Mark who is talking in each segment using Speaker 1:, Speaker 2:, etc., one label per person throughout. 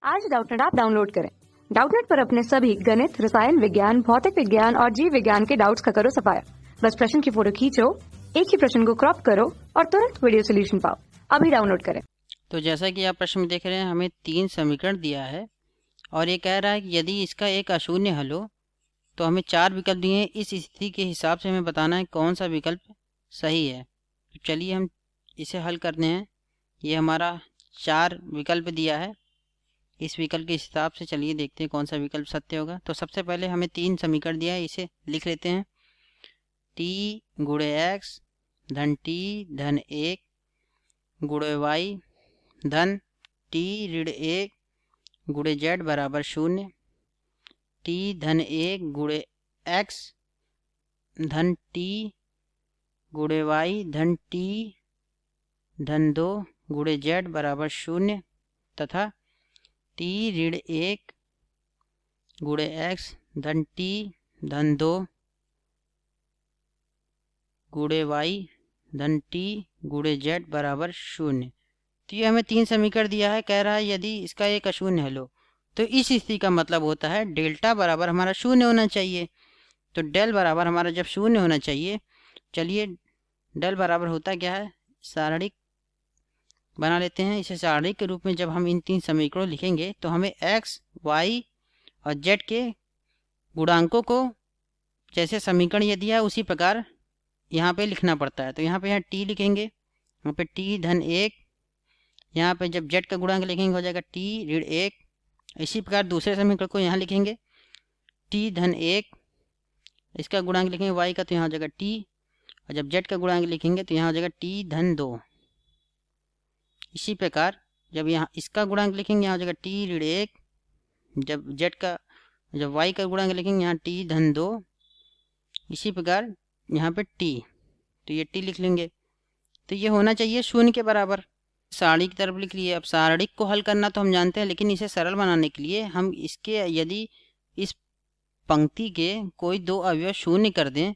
Speaker 1: आज Doubtnut app download करें। Doubtnut पर अपने सभी गणित, रसायन विज्ञान, भौतिक विज्ञान और जीव विज्ञान के डाउट्स का करो सफाया। बस प्रश्न की फोटो खींचो, एक ही प्रश्न को क्रॉप करो और तुरंत वीडियो सोल्यूशन पाओ। अभी डाउनलोड करें।
Speaker 2: तो जैसा कि आप प्रश्न में देख रहे हैं, हमें 3 समीकरण दिया है और ये कह रहा है कि यदि इसका एक अशून्य हल हो तो हमें 4 विकल्प दिए हैं। इस स्थिति के हिसाब से हमें बताना है कौन सा विकल्प सही है। तो चलिए हम इसे हल करते हैं। ये हमारा 4 विकल्प दिया है। इस विकल्प के हिसाब से चलिए देखते हैं कौन सा विकल्प सत्य होगा। तो सबसे पहले हमें 3 समीकरण दिया है, इसे लिख लेते हैं। टी गुणे एक्स धन टी धन 1 गुणे वाई धन टी ऋण 1 गुणे जेड बराबर 0। टी धन 1 गुणे एक्स धन टी गुणे वाई धन टी धन 2 गुणे जेड बराबर 0 तथा टी ऋण 1 गुणे एक्स धन टी धन 2 गुणे वाई धन टी गुणे जेड बराबर 0। तो ये हमें 3 समीकरण दिया है। कह रहा है यदि इसका एक अशून्य हल हो तो इस स्थिति का मतलब होता है डेल्टा बराबर हमारा 0 होना चाहिए। तो डेल बराबर हमारा जब 0 होना चाहिए, चलिए डेल बराबर होता क्या है, सारणिक बना लेते हैं। इसे सारणिक के रूप में जब हम इन 3 समीकरणों लिखेंगे तो हमें एक्स वाई और जेड के गुणांकों को जैसे समीकरण ये दिया है उसी प्रकार यहाँ पे लिखना पड़ता है। तो यहाँ पे यहाँ टी लिखेंगे, यहाँ पे टी धन 1, यहाँ पे जब जेड का गुणांक लिखेंगे हो जाएगा टी ऋण 1। इसी प्रकार दूसरे समीकरण को यहाँ लिखेंगे टी धन 1, इसका गुणांक लिखेंगे वाई का तो यहाँ हो जाएगा टी, और जब जेड का गुणांक लिखेंगे तो यहाँ हो जाएगा टी धन 2। इसी प्रकार जब यहाँ इसका गुणांक लिखेंगे यहाँ हो जाएगा टी ऋण 1, जब वाई का गुणांक लिखेंगे यहाँ टी धन 2। इसी प्रकार यहाँ पे टी, तो ये टी लिख लेंगे। तो ये होना चाहिए 0 के बराबर। सारणिक की तरफ लिख लिए। अब सारणिक को हल करना तो हम जानते हैं, लेकिन इसे सरल बनाने के लिए हम इसके यदि इस पंक्ति के कोई 2 अवयव 0 कर दें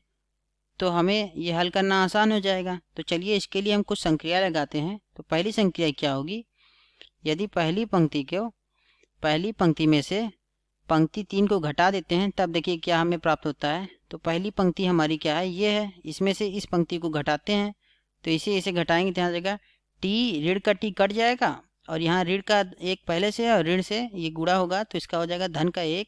Speaker 2: तो हमें ये हल करना आसान हो जाएगा। तो चलिए इसके लिए हम कुछ संक्रिया लगाते हैं। तो पहली संक्रिया क्या होगी, यदि पहली पंक्ति में से पंक्ति 3 को घटा देते हैं तब देखिए क्या हमें प्राप्त होता है। तो पहली पंक्ति हमारी क्या है, ये है। इसमें से इस पंक्ति को घटाते हैं तो इसे घटाएंगे तो यहाँ जाएगा टी, ऋण का टी कट जाएगा और यहाँ ऋण का 1 पहले से और ऋण से ये गुणा होगा तो इसका हो जाएगा धन का 1।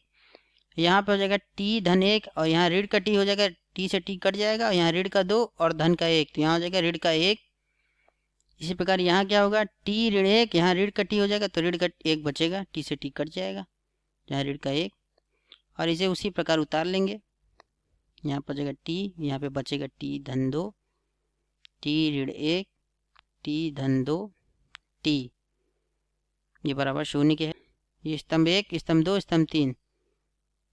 Speaker 2: यहाँ पे हो जाएगा टी धन 1 और यहाँ ऋण का टी हो जाएगा, टी से टी कट जाएगा और यहाँ ऋण का 2 और धन का 1 तो यहाँ हो जाएगा ऋण का 1। इसी प्रकार यहाँ क्या होगा, टी ऋण 1, यहाँ ऋण का टी हो जाएगा तो ऋण का 1 बचेगा, टी से टी कट जाएगा, यहाँ ऋण का 1। और इसे उसी प्रकार उतार लेंगे। यहाँ पर बचेगा टी, यहाँ पे बचेगा टी धन 2, टी ऋण 1, टी धन 2 टी, ये बराबर 0 के है। ये स्तंभ 1, स्तंभ 2, स्तंभ 3।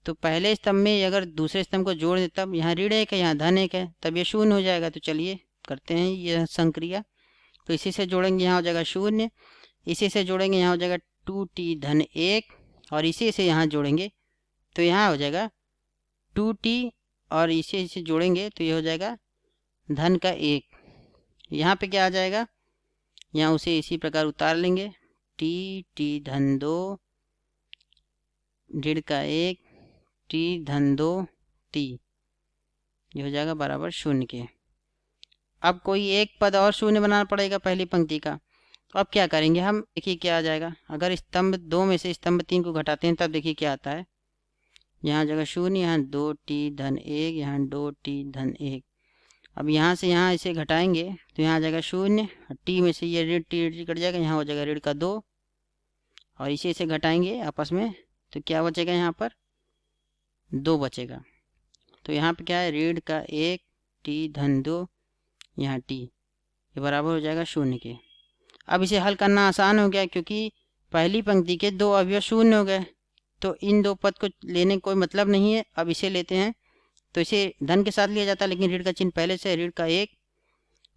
Speaker 2: तो पहले स्तंभ में अगर दूसरे स्तंभ को जोड़ दें तब यहाँ ऋण 1 है, यहाँ धन 1 है, तब ये 0 हो जाएगा। तो चलिए करते हैं यह संक्रिया। तो इसी से जोड़ेंगे, यहाँ हो जाएगा 0, इसी से जोड़ेंगे यहाँ हो जाएगा 2t धन 1 और इसी से यहाँ जोड़ेंगे तो यहाँ हो जाएगा 2t और इसे जोड़ेंगे तो ये हो जाएगा धन का 1। यहाँ पे क्या आ जाएगा, यहाँ उसे इसी प्रकार उतार लेंगे, टी धन 2 ऋण का 1 टी धन 2 टी, ये हो जाएगा बराबर 0 के। अब कोई एक पद और 0 बनाना पड़ेगा पहली पंक्ति का। तो अब क्या करेंगे हम, देखिए क्या आ जाएगा। अगर स्तंभ 2 में से स्तंभ 3 को घटाते हैं तब देखिए क्या आता है। यहाँ जगह 0, यहाँ 2t धन 1, यहाँ 2t धन 1। अब यहाँ से यहाँ इसे घटाएंगे तो यहाँ आ जाएगा 0, टी में से ये ऋण टी कट जाएगा, यहाँ हो जाएगा ऋण का 2 और इसे घटाएंगे आपस में तो क्या बचेगा, यहाँ पर 2 बचेगा। तो यहाँ पे क्या है, ऋण का 1 टी धन 2, यहाँ टी, ये बराबर हो जाएगा 0 के। अब इसे हल करना आसान हो गया क्योंकि पहली पंक्ति के 2 अवयव 0 हो गए, तो इन 2 पद को लेने कोई मतलब नहीं है। अब इसे लेते हैं तो इसे धन के साथ लिया जाता है, लेकिन ऋण का चिन्ह पहले से, ऋण का 1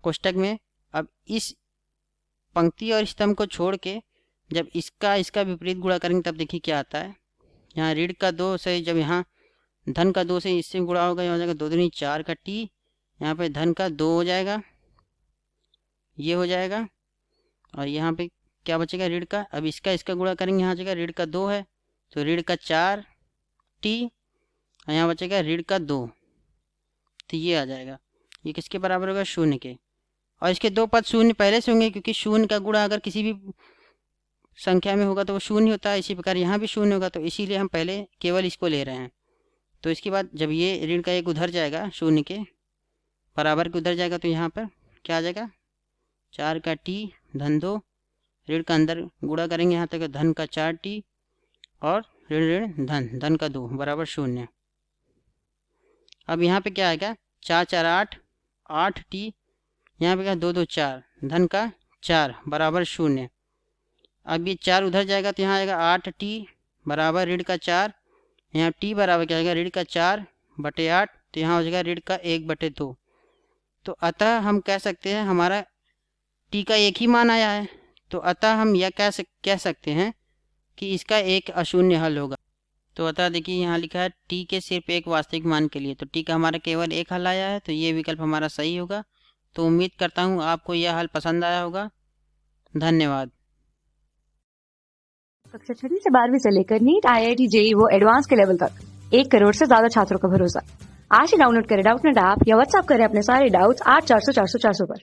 Speaker 2: कोष्टक में। अब इस पंक्ति और स्तंभ को छोड़ के जब इसका विपरीत गुणा करेंगे तब देखिए क्या आता है। यहाँ ऋण का 2 से जब यहाँ धन का 2 से इससे गुणा होगा, यहाँ हो जाएगा 2 दूनी 4 का टी, यहाँ पे धन का 2 हो जाएगा, ये हो जाएगा। और यहाँ पे क्या बचेगा ऋण का, अब इसका गुणा करेंगे, यहाँ जगह ऋण का 2 है तो ऋण का 4t, और यहाँ बचेगा ऋण का 2, तो ये आ जाएगा। ये किसके बराबर होगा, 0 के। और इसके 2 पद शून्य पहले से होंगे, क्योंकि 0 का गुणा अगर किसी भी संख्या में होगा तो वो 0 होता है। इसी प्रकार यहाँ भी 0 होगा, तो इसीलिए हम पहले केवल इसको ले रहे हैं। तो इसके बाद जब ये ऋण का 1 उधर जाएगा, 0 के बराबर के उधर जाएगा, तो यहाँ पर क्या आ जाएगा, 4 का t धन 2, ऋण का अंदर गुणा करेंगे यहाँ तक धन का 4t, और ऋण ऋण धन, धन का 2 बराबर 0। अब यहाँ पे क्या आएगा, 4 4 8, 8t, यहाँ पे क्या 2 2 4, धन का 4 बराबर 0। अब ये 4 उधर जाएगा तो यहाँ आएगा 8t बराबर ऋण का 4, यहाँ t बराबर क्या आएगा, ऋण का 4/8, तो यहाँ हो जाएगा ऋण का 1/2। तो अतः हम कह सकते हैं हमारा t का एक ही मान आया है, तो अतः हम यह कह सकते हैं कि इसका एक अशून्य हल होगा। तो अतः देखिए यहाँ लिखा है t के सिर्फ एक वास्तविक मान के लिए, तो t का हमारा केवल एक हल आया है, तो ये विकल्प हमारा सही होगा। तो उम्मीद करता हूँ आपको यह हल पसंद आया होगा। धन्यवाद।
Speaker 1: कक्षा 6वीं से 12वीं से लेकर नीट, IIT, JEE वो एडवांस के लेवल तक 1 करोड़ से ज्यादा छात्रों का भरोसा। आज ही डाउनलोड करें डाउटनेट ऐप या व्हाट्सएप करें अपने सारे डाउट्स 8400 400 400 पर।